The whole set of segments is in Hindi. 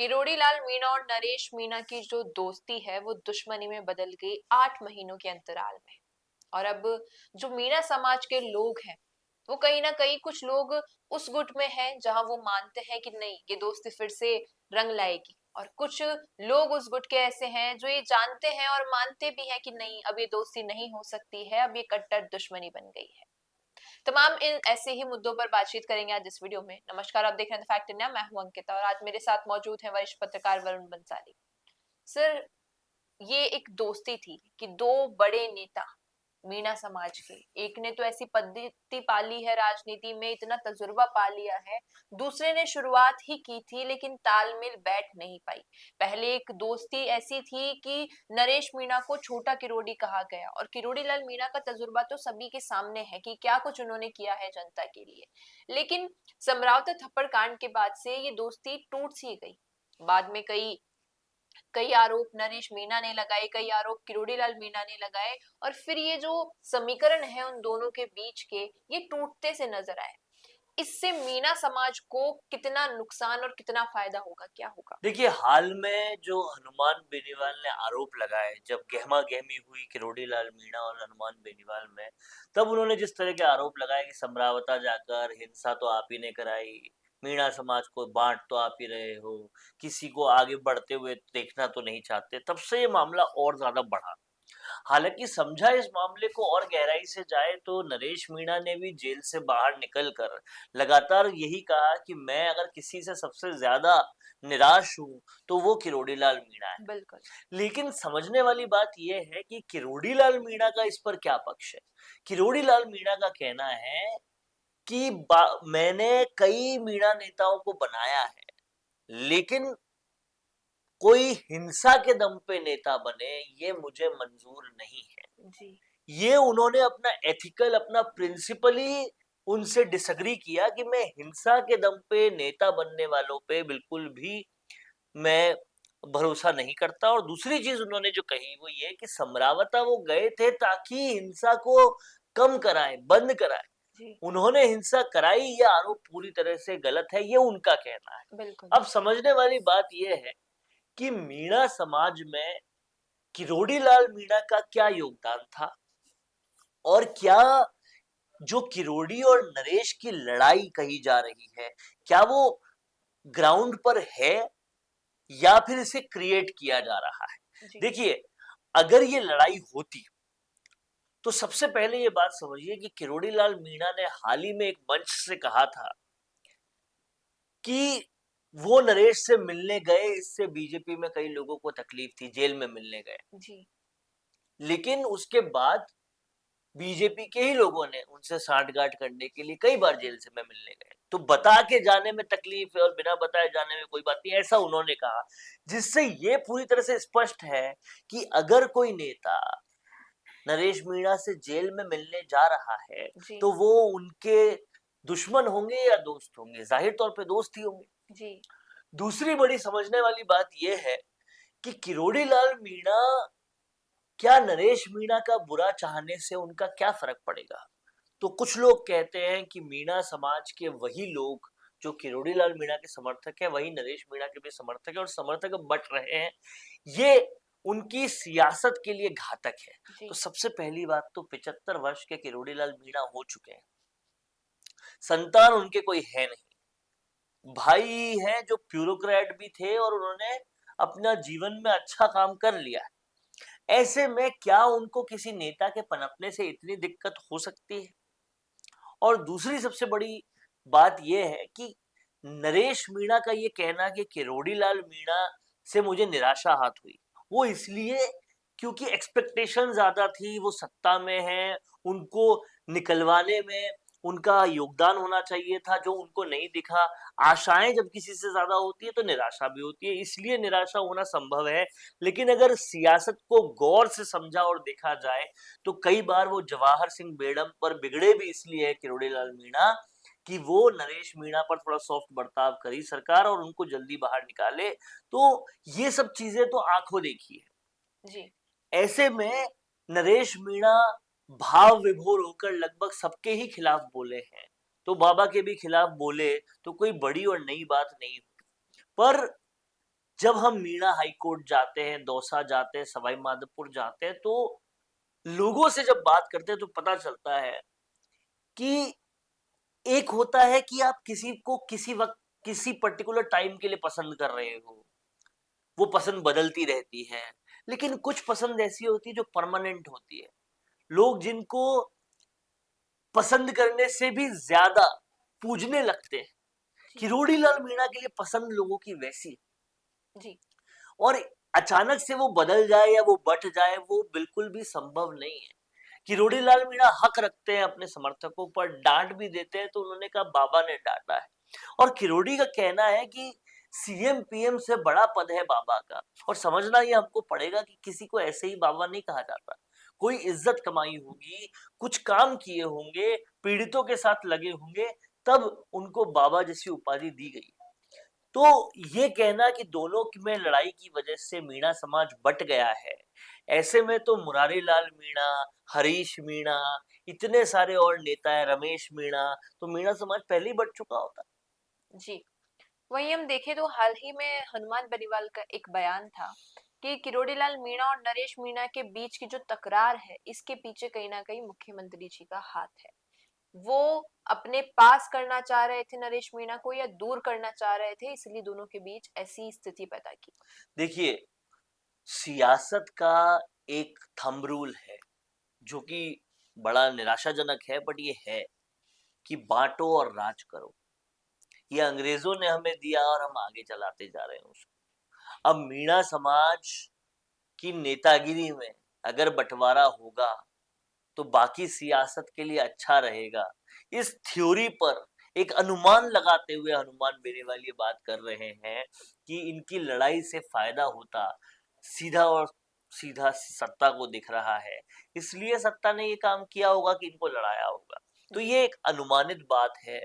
किरोड़ी लाल मीणा और नरेश मीणा की जो दोस्ती है वो दुश्मनी में बदल गई 8 महीनों के अंतराल में। और अब जो मीणा समाज के लोग हैं वो कहीं ना कहीं कुछ लोग उस गुट में हैं जहां वो मानते हैं कि नहीं ये दोस्ती फिर से रंग लाएगी, और कुछ लोग उस गुट के ऐसे हैं जो ये जानते हैं और मानते भी हैं कि नहीं अब ये दोस्ती नहीं हो सकती है, अब ये कट्टर दुश्मनी बन गई है। तमाम इन ऐसे ही मुद्दों पर बातचीत करेंगे आज इस वीडियो में। नमस्कार, आप देख रहे हैं द फैक्ट इंडिया, मैं हूं अंकिता और आज मेरे साथ मौजूद है वरिष्ठ पत्रकार वरुण बंसाली। सर, ये एक दोस्ती थी कि दो बड़े नेता मीणा समाज के, एक ने तो ऐसी पद्धति पाली है राजनीति में, इतना तजुर्बा पा लिया है, दूसरे ने शुरुआत ही की थी लेकिन तालमेल बैठ नहीं पाई। पहले एक दोस्ती ऐसी थी कि नरेश मीणा को छोटा किरोड़ी कहा गया, और किरोड़ी लाल मीणा का तजुर्बा तो सभी के सामने है कि क्या कुछ उन्होंने किया है जनता के लिए। लेकिन समरावता थप्पड़ कांड के बाद से ये दोस्ती टूट सी गई। बाद में कई कई आरोप नरेश मीणा ने लगाए, कई आरोप किरोड़ी लाल मीणा ने लगाए, और फिर ये जो समीकरण है उन दोनों के बीच के, ये टूटते से नजर आए। इससे मीणा समाज को कितना नुकसान और कितना फायदा होगा, क्या होगा? देखिए, हाल में जो हनुमान बेनीवाल ने आरोप लगाए, जब गहमा गहमी हुई किरोड़ी लाल मीणा और हनुमान बेनीवाल में, तब उन्होंने जिस तरह के आरोप लगाए कि समरावता जाकर हिंसा तो आप ही ने कराई, मीणा समाज को बांट तो आप ही रहे हो, किसी को आगे बढ़ते हुए देखना तो नहीं चाहते, तब से ये मामला और ज्यादा बढ़ा। हालांकि समझा इस मामले को और गहराई से जाए तो नरेश मीणा ने भी जेल से बाहर निकलकर लगातार यही कहा कि मैं अगर किसी से सबसे ज्यादा निराश हूँ तो वो किरोड़ी लाल मीणा है। बिल्कुल। लेकिन समझने वाली बात यह है कि किरोड़ी लाल मीणा का इस पर क्या पक्ष है। किरोड़ी लाल मीणा का कहना है कि मैंने कई मीणा नेताओं को बनाया है, लेकिन कोई हिंसा के दम पे नेता बने ये मुझे मंजूर नहीं है। जी। ये उन्होंने अपना एथिकल, अपना प्रिंसिपली उनसे डिसएग्री किया कि मैं हिंसा के दम पे नेता बनने वालों पे बिल्कुल भी मैं भरोसा नहीं करता। और दूसरी चीज उन्होंने जो कही वो ये कि समरावता वो गए थे ताकि हिंसा को कम कराएं, बंद कराएं। जी। उन्होंने हिंसा कराई, ये आरोप पूरी तरह से गलत है, ये उनका कहना है। बिल्कुल। अब समझने वाली बात ये है कि मीणा समाज में किरोड़ी लाल मीणा का क्या योगदान था, और क्या जो किरोड़ी और नरेश की लड़ाई कही जा रही है, क्या वो ग्राउंड पर है या फिर इसे क्रिएट किया जा रहा है। जी। देखिए, अगर ये लड़ाई होती तो सबसे पहले ये बात समझिए कि किरोड़ी लाल मीणा ने हाल ही में एक मंच से कहा था कि वो नरेश से मिलने गए, इससे बीजेपी में कई लोगों को तकलीफ थी, जेल में मिलने गए। जी। लेकिन उसके बाद बीजेपी के ही लोगों ने उनसे सांठगांठ करने के लिए कई बार जेल से में मिलने गए। तो बता के जाने में तकलीफ है और बिना बताए जाने में कोई बात नहीं, ऐसा उन्होंने कहा। जिससे ये पूरी तरह से स्पष्ट है कि अगर कोई नेता नरेश मीणा से जेल में मिलने जा रहा है जी। तो वो उनके दुश्मन होंगे या दोस्त होंगे, जाहिर तौर पे दोस्त ही होंगे। जी। दूसरी बड़ी समझने वाली बात यह है कि किरोड़ी लाल मीणा, क्या नरेश मीणा का बुरा चाहने से उनका क्या फर्क पड़ेगा। तो कुछ लोग कहते हैं कि मीणा समाज के वही लोग जो किरोड़ी लाल मीणा के समर्थक है, वही नरेश मीणा के भी समर्थक है, और समर्थक बट रहे हैं। ये उनकी सियासत के लिए घातक है। तो जी। सबसे पहली बात तो 75 वर्ष के किरोड़ी लाल मीणा हो चुके हैं, संतान उनके कोई है नहीं, भाई हैं जो ब्यूरोक्रेट भी थे और उन्होंने अपना जीवन में अच्छा काम कर लिया है। ऐसे में क्या उनको किसी नेता के पनपने से इतनी दिक्कत हो सकती है। और दूसरी सबसे बड़ी बात यह है कि नरेश मीणा का ये कहना कि किरोड़ी लाल मीणा से मुझे निराशा हाथ हुई, वो इसलिए क्योंकि एक्सपेक्टेशन ज्यादा थी, वो सत्ता में है, उनको निकलवाने में उनका योगदान होना चाहिए था जो उनको नहीं दिखा। आशाएं जब किसी से ज्यादा होती है तो निराशा भी होती है, इसलिए निराशा होना संभव है। लेकिन अगर सियासत को गौर से समझा और देखा जाए तो कई बार वो जवाहर सिंह बेगम पर बिगड़े भी इसलिए है किरोड़ी लाल मीणा कि वो नरेश मीणा पर थोड़ा सॉफ्ट बर्ताव करी सरकार और उनको जल्दी बाहर निकाले। तो ये सब चीजें तो आंखों देखी है। जी। ऐसे में नरेश मीणा भाव विभोर होकर लगभग सबके ही खिलाफ बोले हैं, तो बाबा के भी खिलाफ बोले तो कोई बड़ी और नई बात नहीं हुई। पर जब हम मीणा हाई कोर्ट जाते हैं, दौसा जाते हैं, सवाई माधोपुर जाते हैं, तो लोगों से जब बात करते हैं तो पता चलता है कि एक होता है कि आप किसी को किसी वक्त किसी पर्टिकुलर टाइम के लिए पसंद कर रहे हो, वो पसंद बदलती रहती है। लेकिन कुछ पसंद ऐसी होती है जो परमानेंट होती है। लोग जिनको पसंद करने से भी ज्यादा पूजने लगते हैं। जी किरोड़ी लाल मीणा के लिए पसंद लोगों की वैसी है। जी और अचानक से वो बदल जाए या वो बट जाए, वो बिल्कुल भी संभव नहीं है। किरोड़ी लाल मीणा हक रखते हैं अपने समर्थकों पर, डांट भी देते हैं तो उन्होंने कहा बाबा ने डांटा है। और किरोड़ी का कहना है कि सीएम पीएम से बड़ा पद है बाबा का, और समझना ये हमको पड़ेगा कि किसी को ऐसे ही बाबा नहीं कहा जाता। कोई इज्जत कमाई होगी, कुछ काम किए होंगे, पीड़ितों के साथ लगे होंगे, तब उनको बाबा जैसी उपाधि दी गई। तो ये कहना कि दोनों में लड़ाई की वजह से मीणा समाज बट गया है, ऐसे में तो मुरारी लाल मीणा, हरीश मीणा, इतने सारे और नेता है, रमेश मीणा, तो मीणा समाज पहले ही बट चुका होता। जी। वहीं हम देखें तो हाल ही में हनुमान बेनीवाल का एक बयान था कि किरोड़ी लाल मीणा और नरेश मीणा के बीच की जो तकरार है, इसके पीछे कहीं ना कहीं मुख्यमंत्री जी का हाथ है। वो अपने पास करना चाह रहे थे नरेश मीणा को या दूर करना चाह रहे थे, इसलिए दोनों के बीच ऐसी स्थिति पैदा की। देखिए, सियासत का एक थंब रूल है जो कि बड़ा निराशाजनक है, बट ये है कि बांटो और राज करो। ये अंग्रेजों ने हमें दिया और हम आगे चलाते जा रहे हैं उसको। अब मीणा समाज की नेतागिरी में अगर बंटवारा होगा तो बाकी सियासत के लिए अच्छा रहेगा। इस थ्योरी पर एक अनुमान लगाते हुए हनुमान बेनीवाल ये बात कर रहे हैं कि इनकी लड़ाई से फायदा होता सीधा और सीधा सत्ता को दिख रहा है, इसलिए सत्ता ने ये काम किया होगा कि इनको लड़ाया होगा। तो जी ये एक अनुमानित बात है,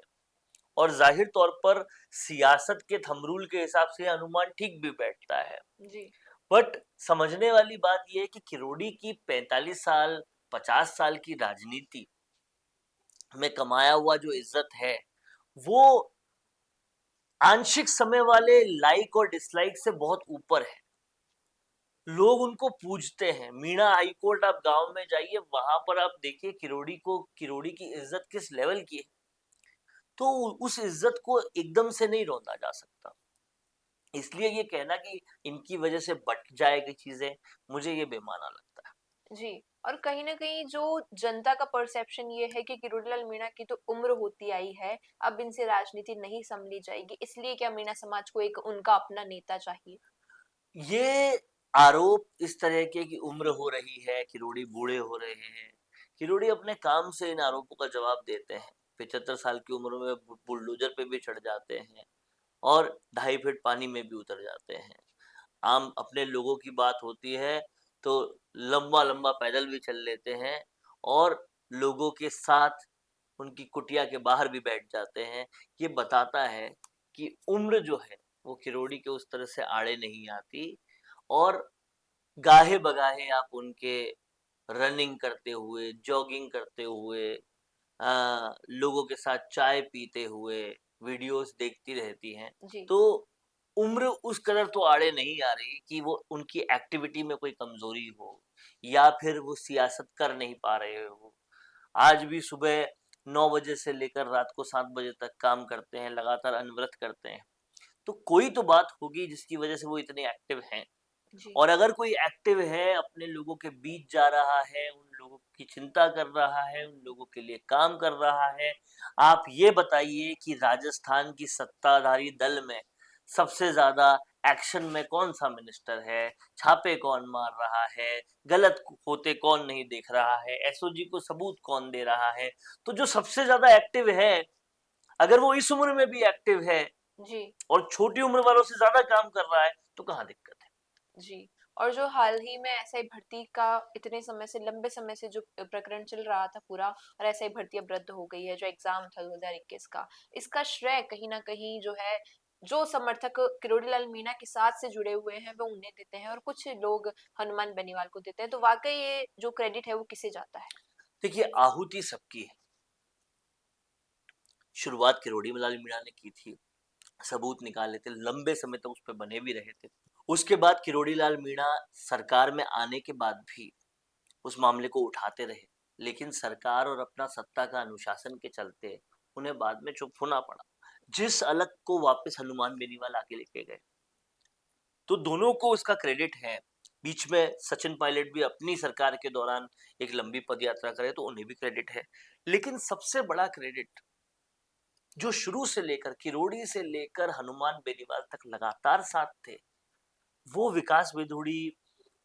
और जाहिर तौर पर सियासत के थंब रूल के हिसाब से अनुमान ठीक भी बैठता है। जी बट समझने वाली बात यह है कि किरोड़ी की 45 साल 50 साल की राजनीति में कमाया हुआ जो इज्जत है, वो आंशिक समय वाले लाइक और डिसलाइक से बहुत ऊपर है। लोग उनको पूजते हैं। मीणा हाई कोर्ट आप गांव में जाइए, वहां पर आप देखिए किरोड़ी की इज्जत किस लेवल की है। तो उस इज्जत को एकदम से नहीं रोंदा जा सकता। इसलिए ये कहना कि इनकी वजह से बट जाएगी चीजें, मुझे ये बेमाना लगता है। जी। और कहीं ना कहीं जो जनता का परसेप्शन ये है कि किरोड़ी लाल मीणा की तो उम्र होती आई है, अब इनसे राजनीति नहीं संभली जाएगी, इसलिए क्या मीणा समाज को एक उनका अपना नेता चाहिए। ये आरोप इस तरह के कि उम्र हो रही है, किरोड़ी बूढ़े हो रहे हैं, किरोड़ी अपने काम से इन आरोपों का जवाब देते हैं। 75 साल की उम्र में बुलडोजर पे भी चढ़ जाते हैं और 2.5 फीट पानी में भी उतर जाते हैं। आम अपने लोगों की बात होती है तो लंबा लंबा पैदल भी चल लेते हैं, और लोगों के साथ उनकी कुटिया के बाहर भी बैठ जाते हैं। ये बताता है कि उम्र जो है वो किरोड़ी के उस तरह से आड़े नहीं आती। और गाहे बगाहे आप उनके रनिंग करते हुए, जॉगिंग करते हुए, लोगों के साथ चाय पीते हुए वीडियोस देखती रहती हैं। जी तो उम्र उस कदर तो आड़े नहीं आ रही कि वो उनकी एक्टिविटी में कोई कमजोरी हो, या फिर वो सियासत कर नहीं पा रहे हो। आज भी सुबह 9 बजे से लेकर रात को 7 बजे तक काम करते हैं, लगातार अनवरत करते हैं। तो कोई तो बात होगी जिसकी वजह से वो इतने एक्टिव हैं। जी और अगर कोई एक्टिव है, अपने लोगों के बीच जा रहा है, उन लोगों की चिंता कर रहा है, उन लोगों के लिए काम कर रहा है, आप ये बताइए कि राजस्थान की सत्ताधारी दल में सबसे ज्यादा एक्शन में कौन सा मिनिस्टर है, छापे कौन मार रहा है, गलत होते कौन नहीं देख रहा है, एसओजी को सबूत कौन दे रहा है। तो जो सबसे ज्यादा एक्टिव है, अगर वो इस उम्र में भी एक्टिव है जी और छोटी उम्र वालों से ज्यादा काम कर रहा है, तो कहाँ दिक्कत है। जी। और जो हाल ही में एसआई भर्ती का इतने समय से, लंबे समय से जो प्रकरण चल रहा था पूरा, और एसआई भर्ती अब रद्द हो गई है, जो एग्जाम था 2021 का, इसका श्रेय कहीं ना कहीं जो है, जो समर्थक किरोड़ी लाल मीणा के साथ से जुड़े हुए हैं वो उन्हें देते हैं, और कुछ लोग हनुमान बेनीवाल को देते हैं। तो वाकई ये जो क्रेडिट है वो किसे जाता है। देखिए, आहुति सबकी है। शुरुआत किरोड़ी लाल मीणा ने की थी, सबूत निकाले थे, लंबे समय तक उस पर बने भी रहे थे। उसके बाद किरोड़ी लाल मीणा सरकार में आने के बाद भी उस मामले को उठाते रहे, लेकिन सरकार और अपना सत्ता का अनुशासन के चलते उन्हें बाद में चुप होना पड़ा। जिस अलग को वापस हनुमान बेनीवाल आके लेके गए, तो दोनों को उसका क्रेडिट है। बीच में सचिन पायलट भी अपनी सरकार के दौरान एक लंबी पदयात्रा करे, तो उन्हें भी क्रेडिट है। लेकिन सबसे बड़ा क्रेडिट जो शुरू से लेकर किरोड़ी से लेकर हनुमान बेनीवाल तक लगातार साथ थे, वो विकास विधुड़ी,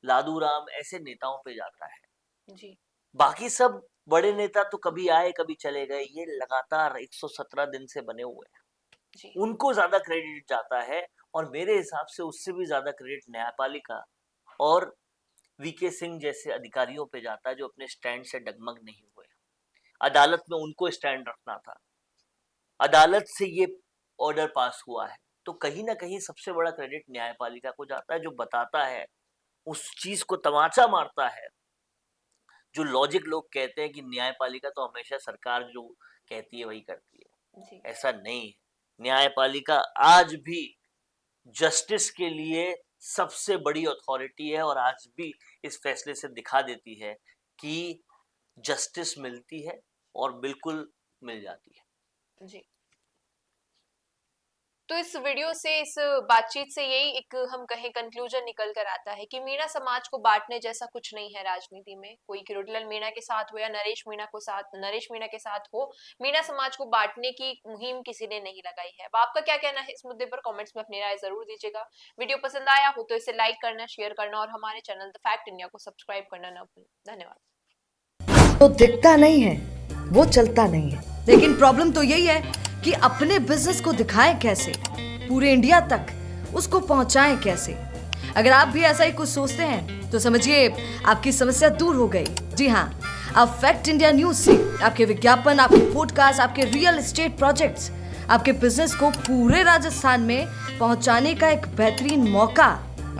लादू राम ऐसे नेताओं पे जाता है। जी। बाकी सब बड़े नेता तो कभी आए कभी चले गए, ये लगातार 117 दिन से बने हुए हैं, जी। उनको ज्यादा क्रेडिट जाता है। और मेरे हिसाब से उससे भी ज्यादा क्रेडिट न्यायपालिका और वीके सिंह जैसे अधिकारियों पे जाता है, जो अपने स्टैंड से डगमग नहीं हुए। अदालत में उनको स्टैंड रखना था, अदालत से ये ऑर्डर पास हुआ है, तो कहीं ना कहीं सबसे बड़ा क्रेडिट न्यायपालिका को जाता है, जो बताता है, उस चीज को तमाचा मारता है। जो लॉजिक लोग कहते हैं कि न्यायपालिका तो हमेशा सरकार जो कहती है वही करती है, जी। ऐसा नहीं है। न्यायपालिका आज भी जस्टिस के लिए सबसे बड़ी अथॉरिटी है, और आज भी इस फैसले से दिखा देती है कि जस्टिस मिलती है और बिल्कुल मिल जाती है। जी। तो इस वीडियो से, इस बातचीत से यही एक हम कहें कंक्लूजन निकल कर आता है कि मीणा समाज को बांटने जैसा कुछ नहीं है राजनीति में। कोई किरोड़ीलाल मीणा के साथ हो या नरेश मीणा के साथ हो, मीणा समाज को बांटने की मुहिम किसी ने नहीं लगाई है। अब आपका क्या कहना है इस मुद्दे पर? कमेंट्स में अपनी राय जरूर दीजिएगा। वीडियो पसंद आया हो तो इसे लाइक करना, शेयर करना और हमारे चैनल द फैक्ट इंडिया को सब्सक्राइब करना न भूलें। धन्यवाद। तो दिखता नहीं है, वो चलता नहीं है, लेकिन प्रॉब्लम तो यही है कि अपने बिजनेस को दिखाएं कैसे, पूरे इंडिया तक उसको पहुंचाएं कैसे। अगर आप भी ऐसा ही कुछ सोचते हैं तो समझिए आपकी समस्या दूर हो गई। जी हाँ, अब फैक्ट इंडिया न्यूज से आपके विज्ञापन, आपके पॉडकास्ट, आपके रियल एस्टेट प्रोजेक्ट्स, आपके बिजनेस को पूरे राजस्थान में पहुंचाने का एक बेहतरीन मौका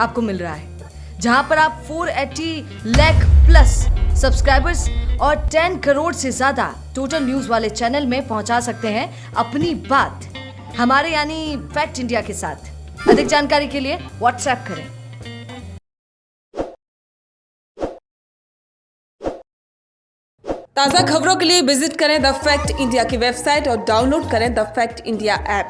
आपको मिल रहा है, जहां पर आप 480 लाख प्लस सब्सक्राइबर्स और 10 करोड़ से ज्यादा टोटल न्यूज वाले चैनल में पहुंचा सकते हैं अपनी बात हमारे यानी फैक्ट इंडिया के साथ। अधिक जानकारी के लिए व्हाट्सएप करें। ताज़ा खबरों के लिए विजिट करें द फैक्ट इंडिया की वेबसाइट और डाउनलोड करें द फैक्ट इंडिया ऐप।